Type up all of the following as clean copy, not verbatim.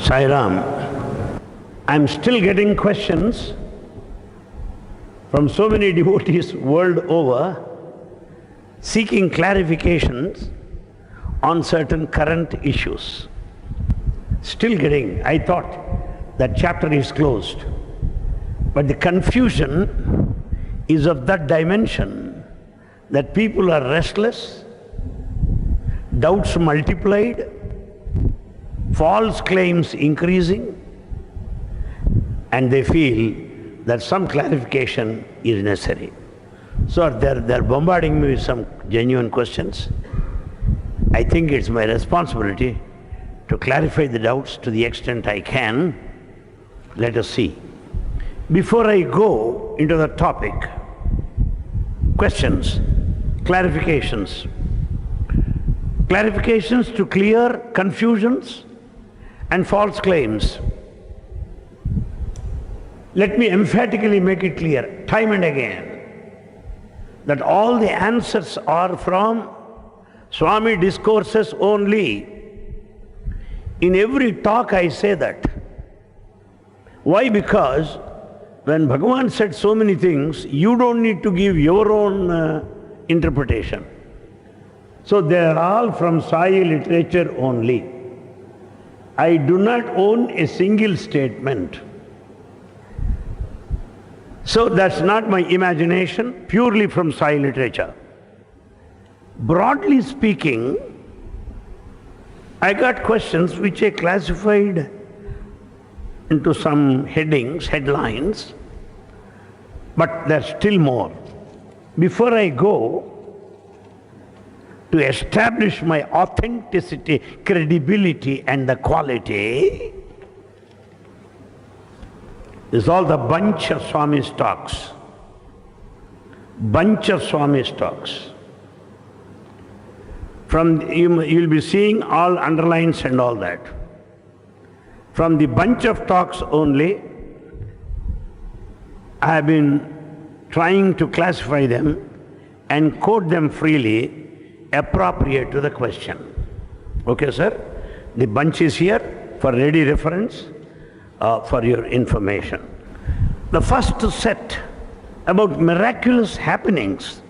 Sairam, I'm still getting questions from so many devotees world over seeking clarifications on certain current issues. Still getting, I thought that chapter is closed. But the confusion is of that dimension that people are restless, doubts multiplied, false claims increasing, and they feel that some clarification is necessary. So they're bombarding me with some genuine questions. I think it's my responsibility to clarify the doubts to the extent I can. Let us see. Before I go into the topic, questions, clarifications. Clarifications to clear confusions and false claims. Let me emphatically make it clear, time and again, that all the answers are from Swami discourses only. In every talk I say that. Why? Because when Bhagavan said so many things, you don't need to give your own interpretation. So they are all from Sai literature only. I do not own a single statement. So that's not my imagination, purely from Sai literature. Broadly speaking, I got questions which I classified into some headings, headlines, but there's still more. Before I go, to establish my authenticity, credibility, and the quality, is all the bunch of Swami's talks. Bunch of Swami's talks. You'll be seeing all underlines and all that. From the bunch of talks only, I have been trying to classify them and quote them freely, appropriate to the question. Okay, sir? The bunch is here for ready reference for your information. The first set about miraculous happenings.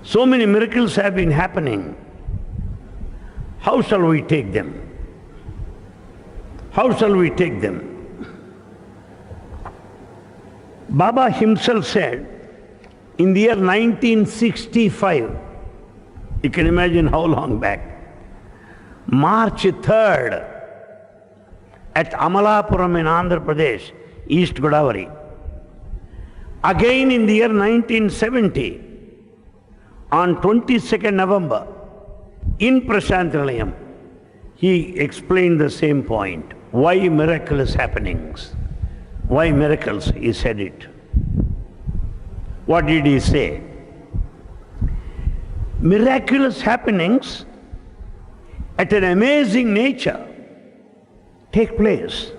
So many miracles have been happening. How shall we take them? How shall we take them? Baba himself said, in the year 1965, you can imagine how long back, March 3rd, at Amalapuram in Andhra Pradesh, East Godavari. Again in the year 1970, on 22nd November, in Prashanthnilayam, he explained the same point. Why miraculous happenings? Why miracles? He said it. What did he say? Miraculous happenings at an amazing nature take place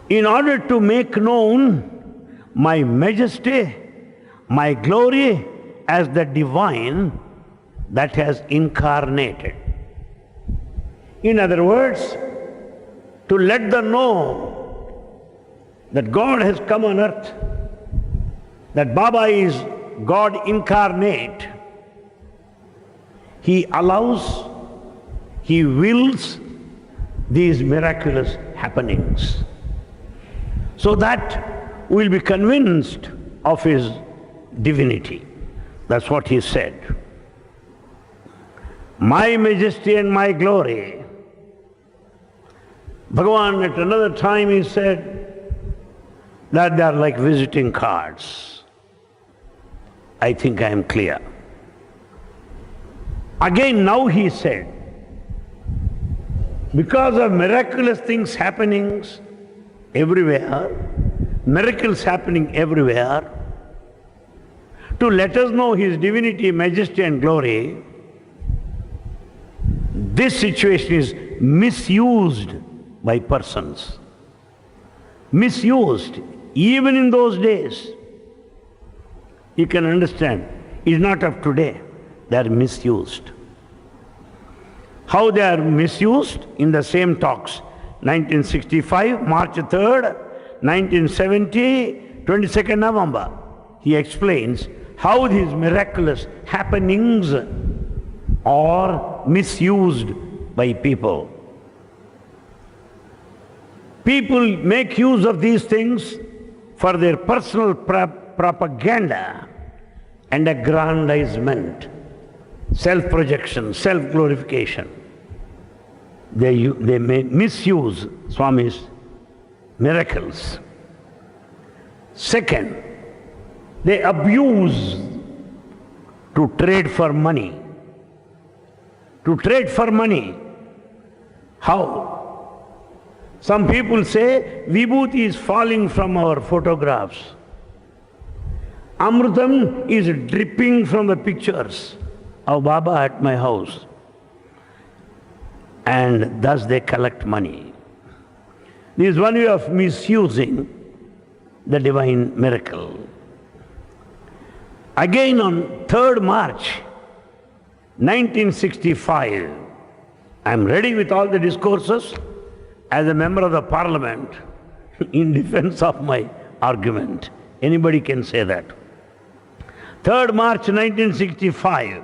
in order to make known my majesty, my glory as the divine that has incarnated. In other words, to let them know that God has come on earth, that Baba is God incarnate. He allows, he wills these miraculous happenings so that we'll be convinced of his divinity. That's what he said. My majesty and my glory. Bhagavan at another time he said that they are like visiting cards. I think I am clear. Again now he said, because of miraculous things happening everywhere, miracles happening everywhere, to let us know his divinity, majesty and glory, this situation is misused by persons. Misused, even in those days. You can understand, it's not of today, they are misused. How they are misused in the same talks. 1965, March 3rd, 1970, 22nd November. He explains how these miraculous happenings are misused by people. People make use of these things for their personal propaganda and aggrandizement, self-projection, self-glorification. They may misuse Swami's miracles. Second, they abuse to trade for money. To trade for money. How? Some people say vibhuti is falling from our photographs. Amrutam is dripping from the pictures of Baba at my house. And thus they collect money. This is one way of misusing the divine miracle. Again on 3rd March, 1965, I am ready with all the discourses as a member of the parliament in defense of my argument. Anybody can say that. 3rd March 1965,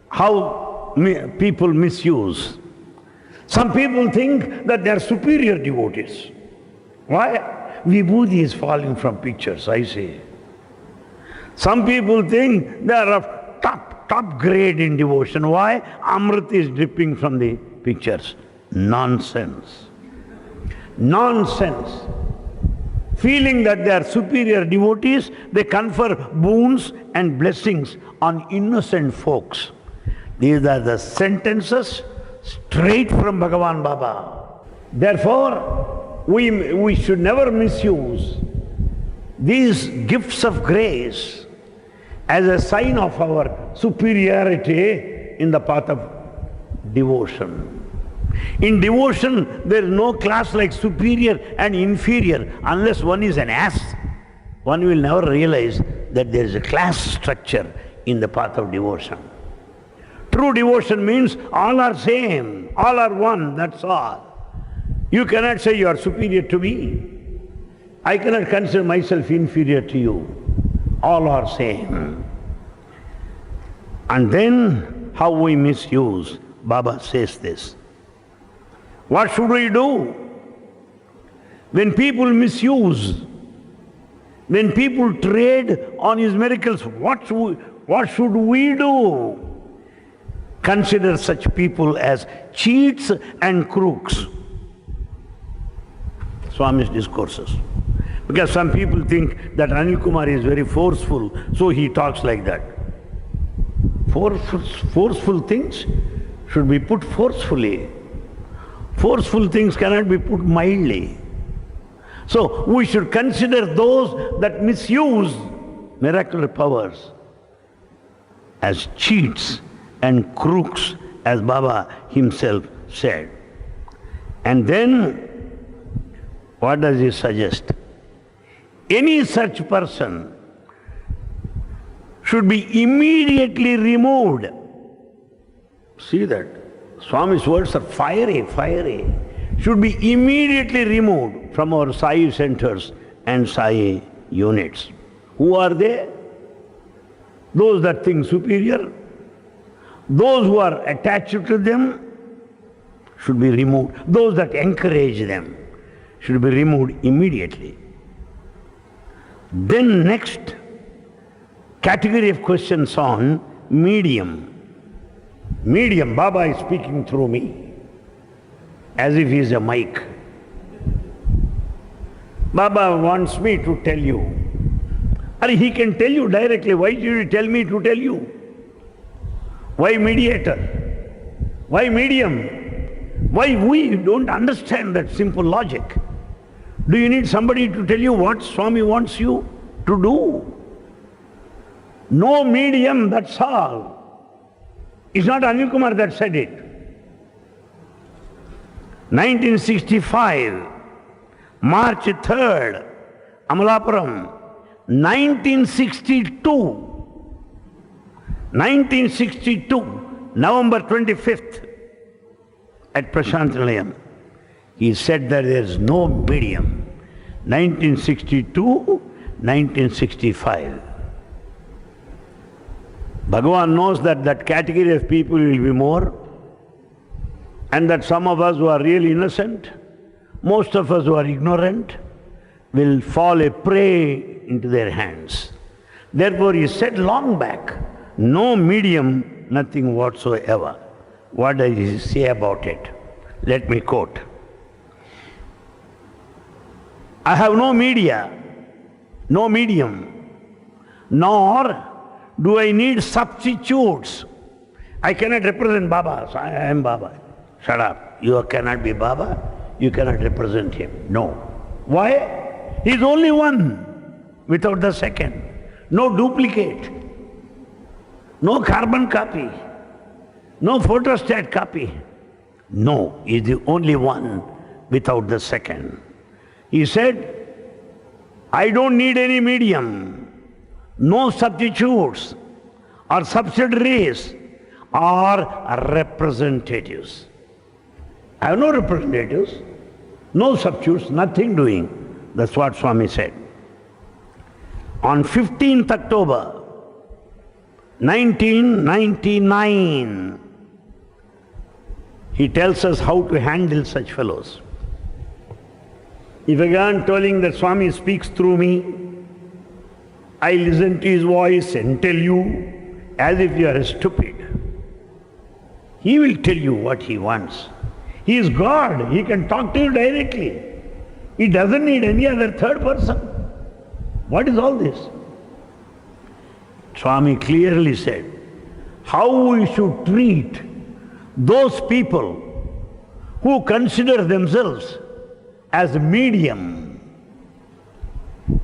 how people misuse. Some people think that they are superior devotees. Why? Vibhuti is falling from pictures, I say. Some people think they are of top grade in devotion. Why? Amrit is dripping from the pictures. Nonsense. Nonsense. Feeling that they are superior devotees, they confer boons and blessings on innocent folks. These are the sentences straight from Bhagavan Baba. Therefore, we should never misuse these gifts of grace as a sign of our superiority in the path of devotion. In devotion, there is no class like superior and inferior. Unless one is an ass, one will never realize that there is a class structure in the path of devotion. True devotion means all are same, all are one, that's all. You cannot say you are superior to me. I cannot consider myself inferior to you. All are same. And then how we misuse. Baba says this. What should we do? When people misuse, when people trade on his miracles, what should we do? Consider such people as cheats and crooks. Swami's discourses. Because some people think that Anil Kumar is very forceful, so he talks like that. Forceful things should be put forcefully. Forceful things cannot be put mildly. So we should consider those that misuse miraculous powers as cheats and crooks, as Baba himself said. And then, what does he suggest? Any such person should be immediately removed. See that? Swami's words are fiery, fiery. Should be immediately removed from our Sai centers and Sai units. Who are they? Those that think superior. Those who are attached to them should be removed. Those that encourage them should be removed immediately. Then next category of questions on medium. Medium, Baba is speaking through me, as if he is a mic. Baba wants me to tell you. Or he can tell you directly. Why did you tell me to tell you? Why mediator? Why medium? Why we don't understand that simple logic? Do you need somebody to tell you what Swami wants you to do? No medium, that's all. It's not Anil Kumar that said it. 1965, March 3rd, Amalapuram. 1962, November 25th at Prashanthalayam, he said that there is no medium. 1962, 1965. Bhagavan knows that that category of people will be more, and that some of us who are really innocent, most of us who are ignorant, will fall a prey into their hands. Therefore, he said long back, no medium, nothing whatsoever. What does he say about it? Let me quote. I have no media, no medium, nor do I need substitutes. I cannot represent Baba, so I am Baba. Shut up. You cannot be Baba, you cannot represent him. No. Why? He is only one, without the second. No duplicate, no carbon copy, no photostat copy. No, he is the only one without the second. He said, I don't need any medium, no substitutes or subsidiaries or representatives. I have no representatives, no substitutes, nothing doing. That's what Swami said. On 15th October 1999, he tells us how to handle such fellows. If I go on telling that Swami speaks through me, I listen to his voice and tell you as if you are stupid. He will tell you what he wants. He is God. He can talk to you directly. He doesn't need any other third person. What is all this? Swami clearly said how we should treat those people who consider themselves as medium,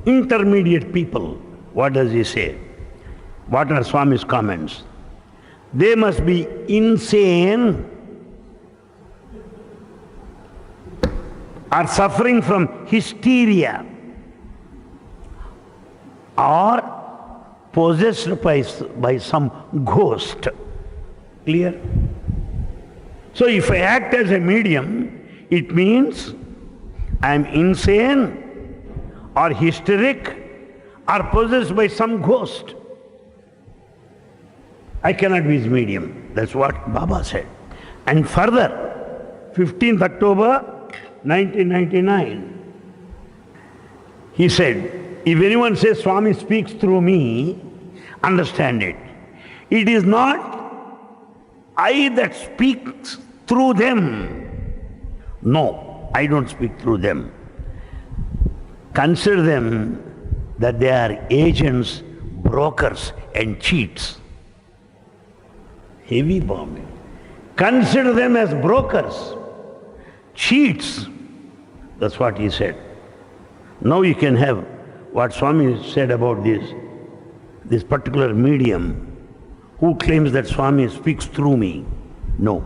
intermediate people. What does he say? What are Swami's comments? They must be insane or suffering from hysteria or possessed by some ghost. Clear? So if I act as a medium, it means I am insane or hysteric or possessed by some ghost. I cannot be his medium. That's what Baba said. And further, 15th October 1999, he said, if anyone says Swami speaks through me, understand it. It is not I that speaks through them. No, I don't speak through them. Consider them that they are agents, brokers and cheats. Heavy bombing. Consider them as brokers, cheats. That's what he said. Now you can have what Swami said about this particular medium who claims that Swami speaks through me. No.